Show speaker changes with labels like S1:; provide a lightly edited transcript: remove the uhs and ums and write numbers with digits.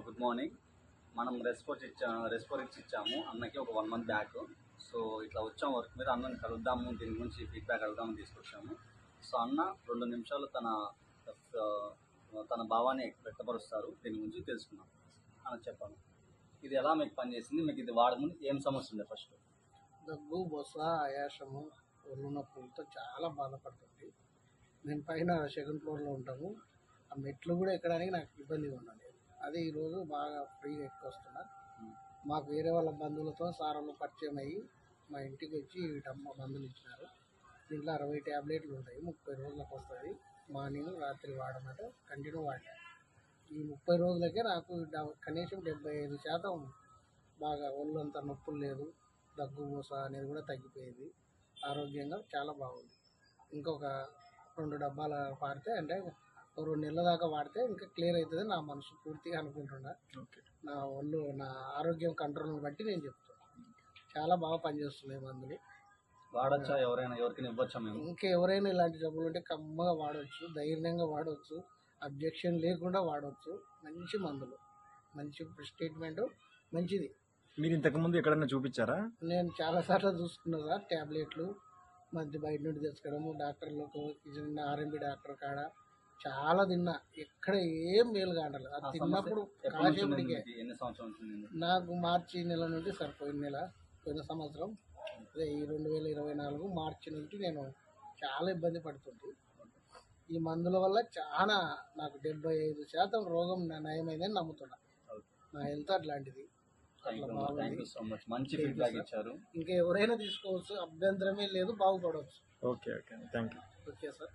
S1: Good morning. మనం రెస్పోరిచ్ ఇచ్చాము అన్నకి ఒక 1 మంత్ బ్యాక్. సో ఇట్లా వచ్చాము వర్క్ మీద, అన్నని కలుద్దాము, దీని గురించి ఫీడ్బ్యాక్ అడుగుదామని తీసుకొచ్చాము. సో అన్న 2 నిమిషాలు తన భావాన్ని వ్యక్తపరుస్తారు, దీని గురించి తెలుసుకున్నాం. అన్న చెప్పాను, ఇది ఎలా మీకు పనిచేసింది, మీకు ఇది వాడముందు ఏం సమస్య ఉండే? ఫస్ట్
S2: దగ్గు, బొస, ఆయాసము, ఒళ్ళు నొప్పులతో చాలా బాధపడుతుంది. నేను పైన సెకండ్ ఫ్లోర్లో ఉంటాము. ఆ మెట్లు కూడా ఎక్కడానికి నాకు ఇబ్బందిగా ఉన్నది. అది ఈరోజు బాగా ఫ్రీగా వస్తున్నా. మాకు వేరే వాళ్ళ బంధువులతో సార్లు పరిచయం అయ్యి మా ఇంటికి వచ్చి మందులు ఇచ్చినారు. దీంట్లో 60 ట్యాబ్లెట్లు ఉంటాయి, 30 రోజులకు వస్తుంది. మార్నింగ్ రాత్రి వాడమంటే కంటిన్యూ వాడా. ఈ 30 రోజులకే నాకు కనీసం 75% బాగా ఒళ్ళంతా నొప్పులు లేదు, దగ్గు బోస అనేది కూడా తగ్గిపోయింది. ఆరోగ్యంగా చాలా బాగుంది. ఇంకొక 2 డబ్బాలు వాడితే, అంటే 2 నెలల దాకా వాడితే ఇంకా క్లియర్ అవుతుంది నా మనసు పూర్తిగా అనుకుంటున్నా. నా ఒళ్ళు, నా ఆరోగ్యం కంట్రోల్ని బట్టి నేను చెప్తాను. చాలా బాగా పనిచేస్తున్నాయి మందులు.
S1: వాడచ్చా? ఎవరికైనా ఇవ్వచ్చా? మేము
S2: ఇంకా ఎవరైనా ఇలాంటి జబ్బులు ఉంటే కమ్మగా వాడవచ్చు, ధైర్యంగా వాడవచ్చు, అబ్జెక్షన్ లేకుండా వాడవచ్చు. మంచి మందులు, మంచి ట్రీట్మెంట్, మంచిది.
S3: మీరు ఇంతకుముందు ఎక్కడైనా చూపించారా?
S2: నేను చాలాసార్లు చూసుకున్నా సార్. ట్యాబ్లెట్లు మధ్య బయట నుండి తెచ్చుకోవడము, డాక్టర్లకు ఆర్ఎంపీ డాక్టర్ కాడ చాలా తిన్నా, ఎక్కడ ఏం మేలు కావట్లేదు. అది తిన్నప్పుడు కాసేపటికే. నాకు మార్చి నెల నుండి సార్, పోయిన సంవత్సరం, అదే ఈ 2024 మార్చి నుంచి నేను చాలా ఇబ్బంది పడుతుంది. ఈ మందుల వల్ల చాలా నాకు 75% రోగం నయమైందని నమ్ముతున్నా. నా హెల్త్ అట్లాంటిది.
S1: మంచి ఫీడ్బ్యాక్ ఇచ్చారు.
S2: ఇంకా ఎవరైనా తీసుకోవచ్చు, అభ్యంతరమే లేదు, బాగుపడవచ్చు.
S3: Okay, thank you.
S2: Okay sir.